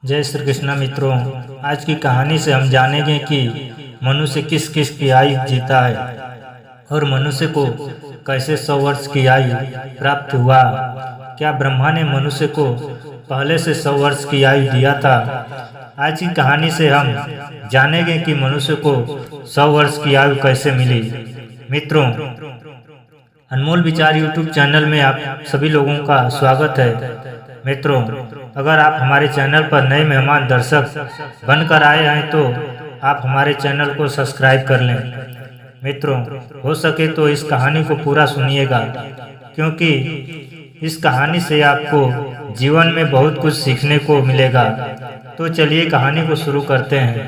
जय श्री कृष्ण मित्रों, आज की कहानी से हम जानेंगे कि मनुष्य किस किस की आयु जीता है और मनुष्य को कैसे 100 वर्ष की आयु प्राप्त हुआ। क्या ब्रह्मा ने मनुष्य को पहले से 100 वर्ष की आयु दिया था? आज की कहानी से हम जानेंगे कि मनुष्य को 100 वर्ष की आयु कैसे मिली। मित्रों, अनमोल विचार यूट्यूब चैनल में आप सभी लोगों का स्वागत है। मित्रों, अगर आप हमारे चैनल पर नए मेहमान दर्शक बनकर आए हैं तो आप हमारे चैनल को सब्सक्राइब कर लें। मित्रों, हो सके तो इस कहानी को पूरा सुनिएगा, क्योंकि इस कहानी से आपको जीवन में बहुत कुछ सीखने को मिलेगा। तो चलिए कहानी को शुरू करते हैं।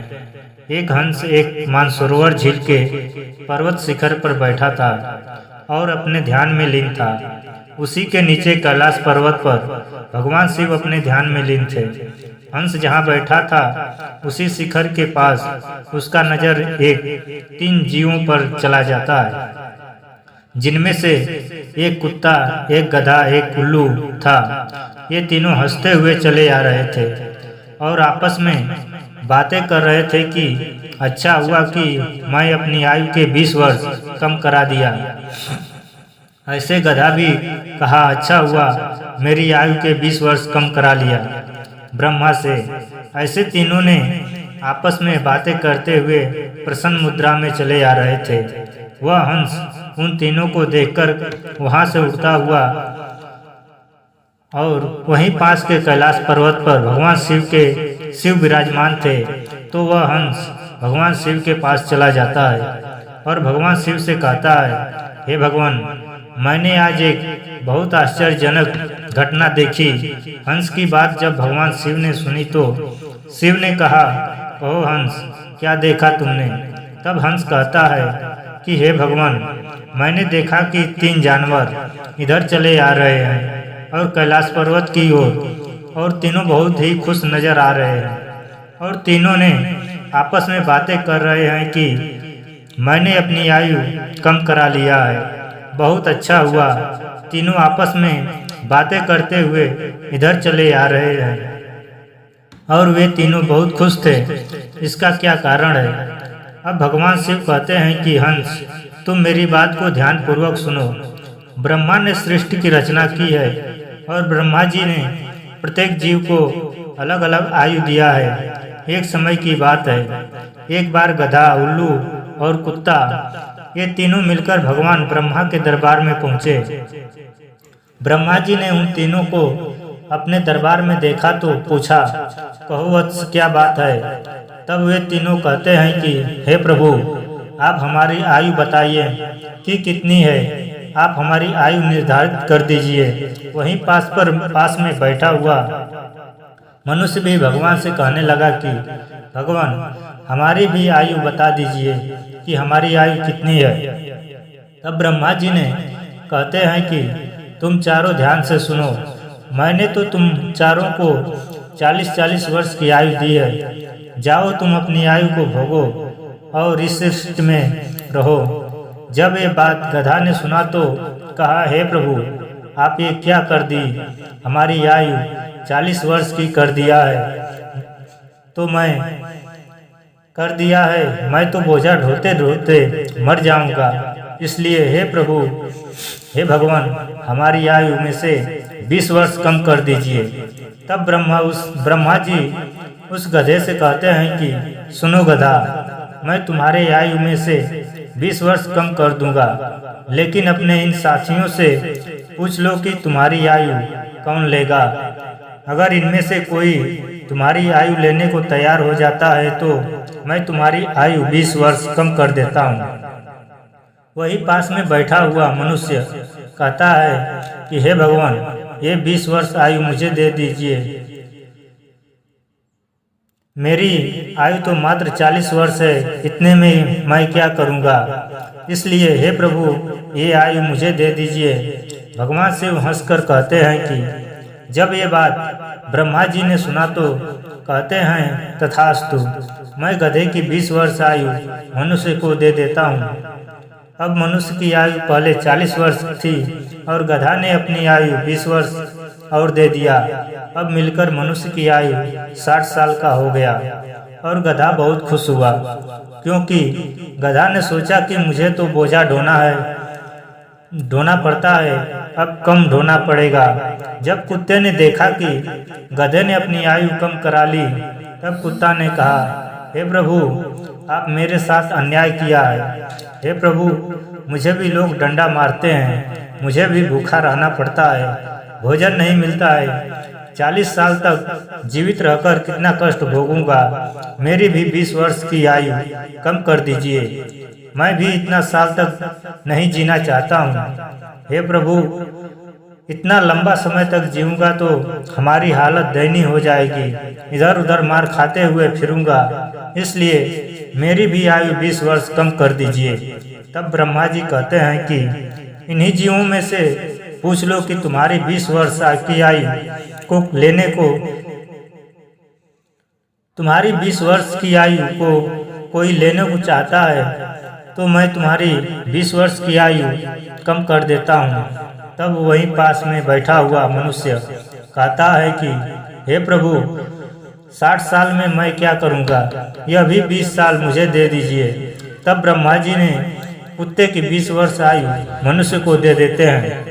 एक हंस एक मानसरोवर झील के पर्वत शिखर पर बैठा था और अपने ध्यान में लीन था। उसी के नीचे कैलाश पर्वत पर भगवान शिव अपने ध्यान में लीन थे। हंस जहाँ बैठा था उसी शिखर के पास उसका नजर एक 3 जीवों पर चला जाता है, जिनमें से एक कुत्ता, एक गधा, एक उल्लू था। ये तीनों हंसते हुए चले आ रहे थे और आपस में बातें कर रहे थे कि अच्छा हुआ कि मैं अपनी आयु के 20 वर्ष कम करा दिया। ऐसे गधा भी कहा, अच्छा हुआ मेरी आयु के 20 वर्ष कम करा लिया ब्रह्मा से। ऐसे तीनों ने आपस में बातें करते हुए प्रसन्न मुद्रा में चले आ रहे थे। वह हंस उन तीनों को देखकर वहां से उड़ता हुआ और वहीं पास के कैलाश पर्वत पर भगवान शिव विराजमान थे, तो वह हंस भगवान शिव के पास चला जाता है और भगवान शिव से कहता है, हे भगवान, मैंने आज एक बहुत आश्चर्यजनक घटना देखी। हंस की बात जब भगवान शिव ने सुनी तो शिव ने कहा, कहो हंस, क्या देखा तुमने? तब हंस कहता है कि हे भगवान, मैंने देखा कि 3 जानवर इधर चले आ रहे हैं और कैलाश पर्वत की ओर, और तीनों बहुत ही खुश नजर आ रहे हैं और तीनों ने आपस में बातें कर रहे हैं कि मैंने अपनी आयु कम करा लिया है। बहुत अच्छा हुआ। तीनों आपस में बातें करते हुए इधर चले आ रहे हैं और वे तीनों बहुत खुश थे। इसका क्या कारण है? अब भगवान शिव कहते हैं कि हंस, तुम मेरी बात को ध्यान पूर्वक सुनो। ब्रह्मा ने सृष्टि की रचना की है और ब्रह्मा जी ने प्रत्येक जीव को अलग अलग आयु दिया है। एक समय की बात है, एक बार गधा, उल्लू और कुत्ता, ये तीनों मिलकर भगवान ब्रह्मा के दरबार में पहुंचे। ब्रह्मा जी ने उन तीनों को अपने दरबार में देखा तो पूछा, कहो वत्स, क्या बात है? तब वे तीनों कहते हैं कि हे प्रभु, आप हमारी आयु बताइए कि कितनी है। आप हमारी आयु निर्धारित कर दीजिए। वहीं पास में बैठा हुआ मनुष्य भी भगवान से कहने लगा कि भगवान, हमारी भी आयु बता दीजिए कि हमारी आयु कितनी है। तब ब्रह्मा जी ने कहते हैं कि तुम चारों ध्यान से सुनो। मैंने तो तुम चारों को 40-40 वर्ष की आयु दी है। जाओ, तुम अपनी आयु को भोगो और इस सृष्टि में रहो। जब ये बात गधा ने सुना तो कहा, हे प्रभु, आप ये क्या कर दी? हमारी आयु 40 वर्ष की कर दिया है तो मैं तो बोझा ढोते ढोते मर जाऊंगा। इसलिए हे प्रभु, हे भगवान, हमारी आयु में से 20 वर्ष कम कर दीजिए। तब ब्रह्मा जी उस गधे से कहते हैं कि सुनो गधा, मैं तुम्हारे आयु में से 20 वर्ष कम कर दूंगा, लेकिन अपने इन साथियों से पूछ लो कि तुम्हारी आयु कौन लेगा। अगर इनमें से कोई तुम्हारी आयु लेने को तैयार हो जाता है तो मैं तुम्हारी आयु 20 वर्ष कम कर देता हूँ। वही पास में बैठा हुआ मनुष्य कहता है कि हे भगवान, ये 20 वर्ष आयु मुझे दे दीजिए। मेरी आयु तो मात्र 40 वर्ष है, इतने में मैं क्या करूँगा? इसलिए हे प्रभु, ये आयु मुझे दे दीजिए। भगवान शिव हंसकर कहते हैं कि जब ये बात ब्रह्मा जी ने सुना तो कहते हैं, तथास्तु, मैं गधे की 20 वर्ष आयु मनुष्य को दे देता हूँ। अब मनुष्य की आयु पहले 40 वर्ष थी और गधा ने अपनी आयु 20 वर्ष और दे दिया। अब मिलकर मनुष्य की आयु 60 साल का हो गया। और गधा बहुत खुश हुआ, क्योंकि गधा ने सोचा कि मुझे तो बोझा ढोना पड़ता है, अब कम ढोना पड़ेगा। जब कुत्ते ने देखा कि गधे ने अपनी आयु कम करा ली, तब कुत्ता ने कहा, हे प्रभु, आप मेरे साथ अन्याय किया है। हे प्रभु, मुझे भी लोग डंडा मारते हैं, मुझे भी भूखा रहना पड़ता है, भोजन नहीं मिलता है। 40 साल तक जीवित रहकर कितना कष्ट भोगूंगा। मेरी भी 20 वर्ष की आयु कम कर दीजिए, मैं भी इतना साल तक नहीं जीना चाहता हूँ। हे प्रभु, इतना लंबा समय तक जीऊंगा तो हमारी हालत दयनीय हो जाएगी, इधर उधर मार खाते हुए फिरूंगा, इसलिए मेरी भी आयु 20 वर्ष कम कर दीजिए। तब ब्रह्मा जी कहते हैं कि इन्हीं जीवों में से पूछ लो कि तुम्हारी 20 वर्ष की आयु को लेने को, तुम्हारी 20 वर्ष की आयु को कोई लेने को चाहता है तो मैं तुम्हारी 20 वर्ष की आयु कम कर देता हूँ। तब वहीं पास में बैठा हुआ मनुष्य कहता है कि हे प्रभु, 60 साल में मैं क्या करूँगा, यह भी 20 साल मुझे दे दीजिए। तब ब्रह्मा जी ने कुत्ते की 20 वर्ष आयु मनुष्य को दे देते हैं।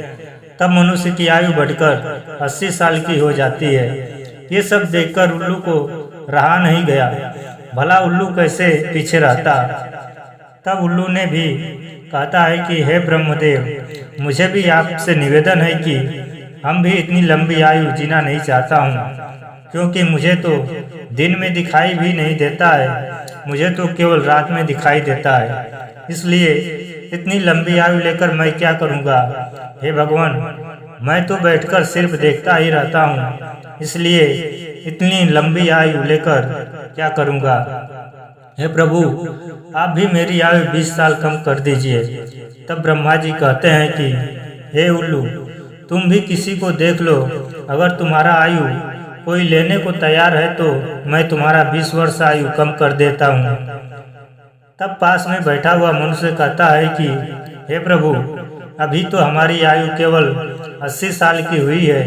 तब मनुष्य की आयु बढ़कर 80 साल की हो जाती है। ये सब देखकर उल्लू को रहा नहीं गया, भला उल्लू कैसे पीछे रहता। तब उल्लू ने भी कहता है कि हे ब्रह्मदेव, मुझे भी आपसे निवेदन है कि हम भी इतनी लंबी आयु जीना नहीं चाहता हूँ, क्योंकि मुझे तो दिन में दिखाई भी नहीं देता है, मुझे तो केवल रात में दिखाई देता है, इसलिए इतनी लंबी आयु लेकर मैं क्या करूँगा। हे भगवान, मैं तो बैठकर सिर्फ देखता ही रहता हूँ, इसलिए इतनी लंबी आयु लेकर क्या करूँगा। हे प्रभु, आप भी मेरी आयु 20 साल कम कर दीजिए। तब ब्रह्मा जी कहते हैं कि हे उल्लू, तुम भी किसी को देख लो, अगर तुम्हारा आयु कोई लेने को तैयार है तो मैं तुम्हारा 20 वर्ष आयु कम कर देता हूँ। तब पास में बैठा हुआ मनुष्य कहता है कि हे प्रभु, अभी तो हमारी आयु केवल 80 साल की हुई है,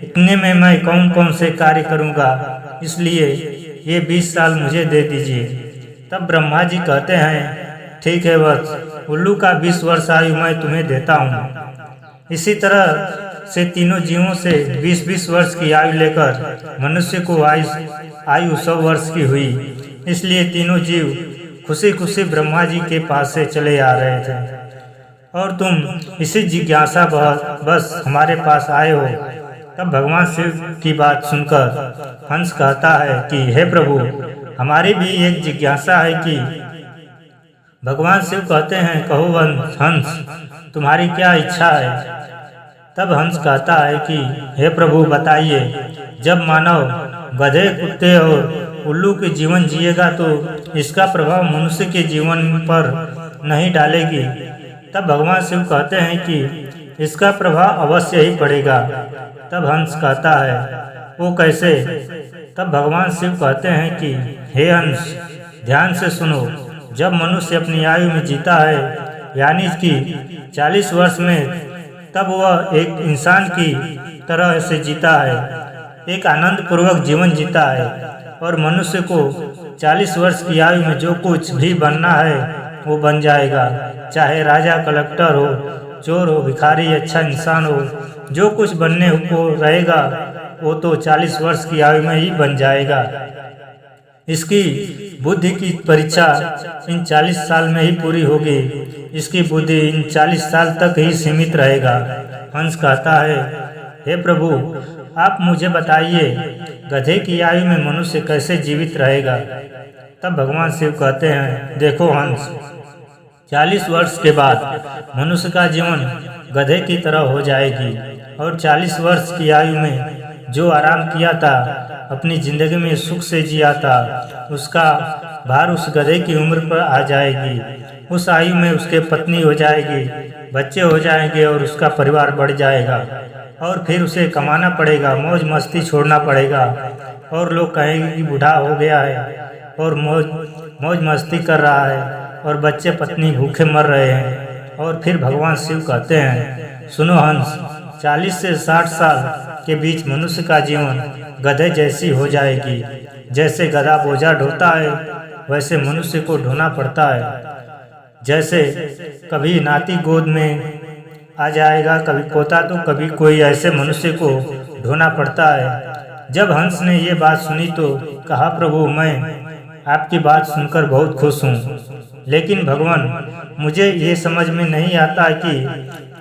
इतने में मैं कौन कौन से कार्य करूँगा, इसलिए ये 20 साल मुझे दे दीजिए। तब ब्रह्मा जी कहते हैं ठीक है वत्स, उल्लू का 20 वर्ष आयु मैं तुम्हें देता हूँ। इसी तरह से तीनों जीवों से 20-20 वर्ष की आयु लेकर मनुष्य को आयु 100 वर्ष की हुई। इसलिए तीनों जीव खुशी खुशी ब्रह्मा जी के पास से चले आ रहे थे, और तुम इसी जिज्ञासा बस हमारे पास आए हो। तब भगवान शिव की बात सुनकर हंस कहता है कि हे प्रभु, हमारी भी एक जिज्ञासा है कि। भगवान शिव कहते हैं कहो हंस, तुम्हारी क्या इच्छा है। तब हंस कहता है कि हे प्रभु बताइए, जब मानव गधे, कुत्ते और उल्लू के जीवन जिएगा तो इसका प्रभाव मनुष्य के जीवन पर नहीं डालेगी। तब भगवान शिव कहते हैं कि इसका प्रभाव अवश्य ही पड़ेगा। तब हंस कहता है वो कैसे। तब भगवान शिव कहते हैं कि हे हंस, ध्यान से सुनो, जब मनुष्य अपनी आयु में जीता है, यानी कि 40 वर्ष में, तब वह एक इंसान की तरह से जीता है, एक आनंद पूर्वक जीवन जीता है, और मनुष्य को 40 वर्ष की आयु में जो कुछ भी बनना है वो बन जाएगा, चाहे राजा, कलेक्टर हो, चोर हो, भिखारी, अच्छा इंसान हो, जो कुछ बनने को रहेगा वो तो 40 वर्ष की आयु में ही बन जाएगा। इसकी बुद्धि की परीक्षा इन 40 साल में ही पूरी होगी, इसकी बुद्धि इन 40 साल तक ही सीमित रहेगा। हंस कहता है हे प्रभु, आप मुझे बताइए, गधे की आयु में मनुष्य कैसे जीवित रहेगा। तब भगवान शिव कहते हैं देखो हंस, 40 वर्ष के बाद मनुष्य का जीवन गधे की तरह हो जाएगी, और 40 वर्ष की आयु में जो आराम किया था, अपनी जिंदगी में सुख से जिया था, उसका भार उस गधे की उम्र पर आ जाएगी। उस आयु में उसके पत्नी हो जाएगी, बच्चे हो जाएंगे और उसका परिवार बढ़ जाएगा, और फिर उसे कमाना पड़ेगा, मौज मस्ती छोड़ना पड़ेगा, और लोग कहेंगे कि बूढ़ा हो गया है और मौज मस्ती कर रहा है, और बच्चे पत्नी भूखे मर रहे हैं। और फिर भगवान शिव कहते हैं सुनो हंस, 40 से 60 साल के बीच मनुष्य का जीवन गधे जैसी हो जाएगी। जैसे गधा बोझा ढोता है वैसे मनुष्य को ढोना पड़ता है। जैसे कभी नाती गोद में आ जाएगा, कभी पोता, तो कभी कोई, ऐसे मनुष्य को ढोना पड़ता है। जब हंस ने ये बात सुनी तो कहा, प्रभु मैं आपकी बात सुनकर बहुत खुश हूँ, लेकिन भगवान मुझे ये समझ में नहीं आता कि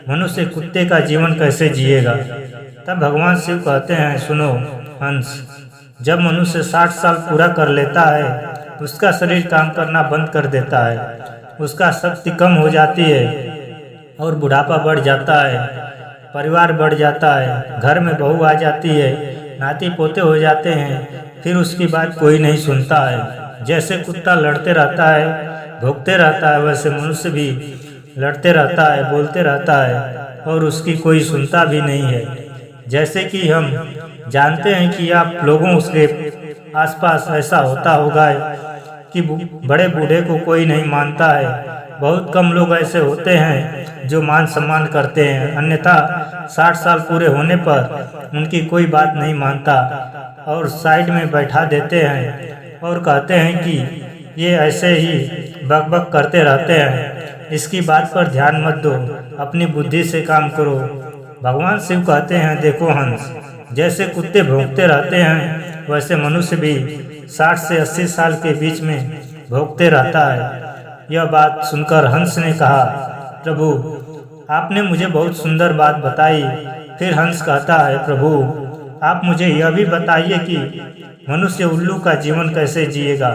मनुष्य कुत्ते का जीवन कैसे जिएगा। तब भगवान शिव कहते हैं, सुनो हंस, जब मनुष्य 60 साल पूरा कर लेता है उसका शरीर काम करना बंद कर देता है, उसका शक्ति कम हो जाती है और बुढ़ापा बढ़ जाता है, परिवार बढ़ जाता है, घर में बहू आ जाती है, नाती पोते हो जाते हैं, फिर उसकी बात कोई नहीं सुनता है। जैसे कुत्ता लड़ते रहता है, भौंकते रहता है, वैसे मनुष्य भी लड़ते रहता है, बोलते रहता है और उसकी कोई सुनता भी नहीं है। जैसे कि हम जानते हैं कि आप लोगों उसके आसपास ऐसा होता होगा कि बड़े बूढ़े को कोई नहीं मानता है। बहुत कम लोग ऐसे होते हैं जो मान सम्मान करते हैं, अन्यथा 60 साल पूरे होने पर उनकी कोई बात नहीं मानता और साइड में बैठा देते हैं और कहते हैं कि ये ऐसे ही बक बक करते रहते हैं, इसकी बात पर ध्यान मत दो, अपनी बुद्धि से काम करो। भगवान शिव कहते हैं, देखो हंस, जैसे कुत्ते भौंकते रहते हैं वैसे मनुष्य भी 60 से 80 साल के बीच में भौंकते रहता है। यह बात सुनकर हंस ने कहा, प्रभु आपने मुझे बहुत सुंदर बात बताई। फिर हंस कहता है, प्रभु आप मुझे यह भी बताइए कि मनुष्य उल्लू का जीवन कैसे जिएगा।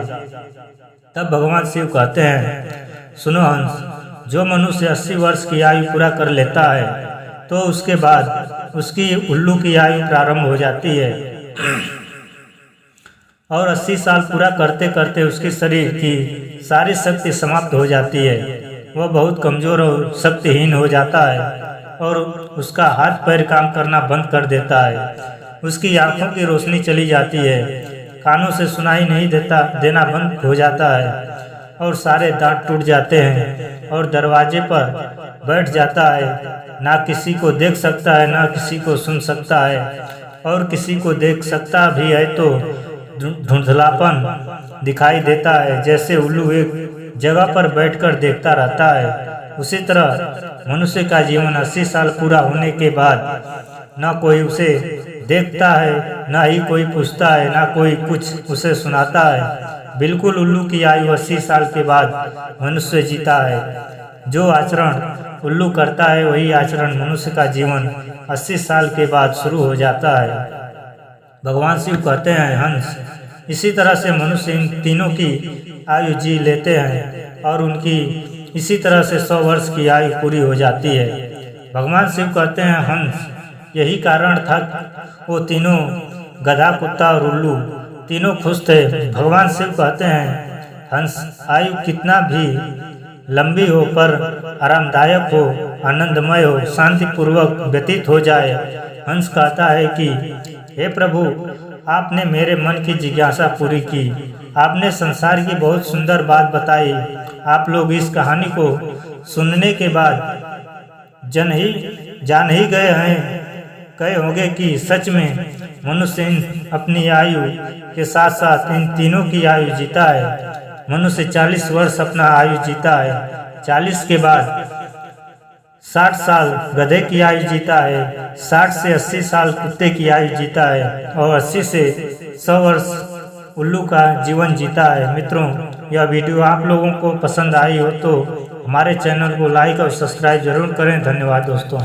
तब भगवान शिव कहते हैं, सुनो हंस, जो मनुष्य 80 वर्ष की आयु पूरा कर लेता है तो उसके बाद उसकी उल्लू की आयु प्रारंभ हो जाती है और 80 साल पूरा करते करते उसके शरीर की सारी शक्ति समाप्त हो जाती है। वह बहुत कमजोर और शक्तिहीन हो जाता है और उसका हाथ पैर काम करना बंद कर देता है। उसकी आंखों की रोशनी चली जाती है, कानों से सुनाई नहीं देना बंद हो जाता है और सारे दांत टूट जाते हैं और दरवाजे पर बैठ जाता है। ना किसी को देख सकता है, ना किसी को सुन सकता है, और किसी को देख सकता भी है तो धुंधलापन दिखाई देता है। जैसे उल्लू एक जगह पर बैठकर देखता रहता है, उसी तरह मनुष्य का जीवन 80 साल पूरा होने के बाद न कोई उसे देखता है, ना ही कोई पूछता है, ना कोई कुछ उसे सुनाता है। बिल्कुल उल्लू की आयु 80 साल के बाद मनुष्य जीता है। जो आचरण उल्लू करता है वही आचरण मनुष्य का जीवन 80 साल के बाद शुरू हो जाता है। भगवान शिव कहते हैं, हंस, इसी तरह से मनुष्य इन तीनों की आयु जी लेते हैं और उनकी इसी तरह से 100 वर्ष की आयु पूरी हो जाती है। भगवान शिव कहते हैं, हंस, यही कारण था वो तीनों, गधा, कुत्ता और उल्लू, तीनों खुश थे। भगवान शिव कहते हैं, हंस, आयु कितना भी लंबी हो पर आरामदायक हो, आनंदमय हो, शांतिपूर्वक व्यतीत हो जाए। हंस कहता है कि हे प्रभु, आपने मेरे मन की जिज्ञासा पूरी की, आपने संसार की बहुत सुंदर बात बताई। आप लोग इस कहानी को सुनने के बाद जान ही गए होंगे कि सच में मनुष्य अपनी आयु के साथ साथ इन तीनों की आयु जीता है। मनुष्य 40 वर्ष अपना आयु जीता है, 40 के बाद 60 साल गधे की आयु जीता है, 60 से 80 साल कुत्ते की आयु जीता है और 80 से 100 वर्ष उल्लू का जीवन जीता है। मित्रों, यह वीडियो आप लोगों को पसंद आई हो तो हमारे चैनल को लाइक और सब्सक्राइब जरूर करें। धन्यवाद दोस्तों।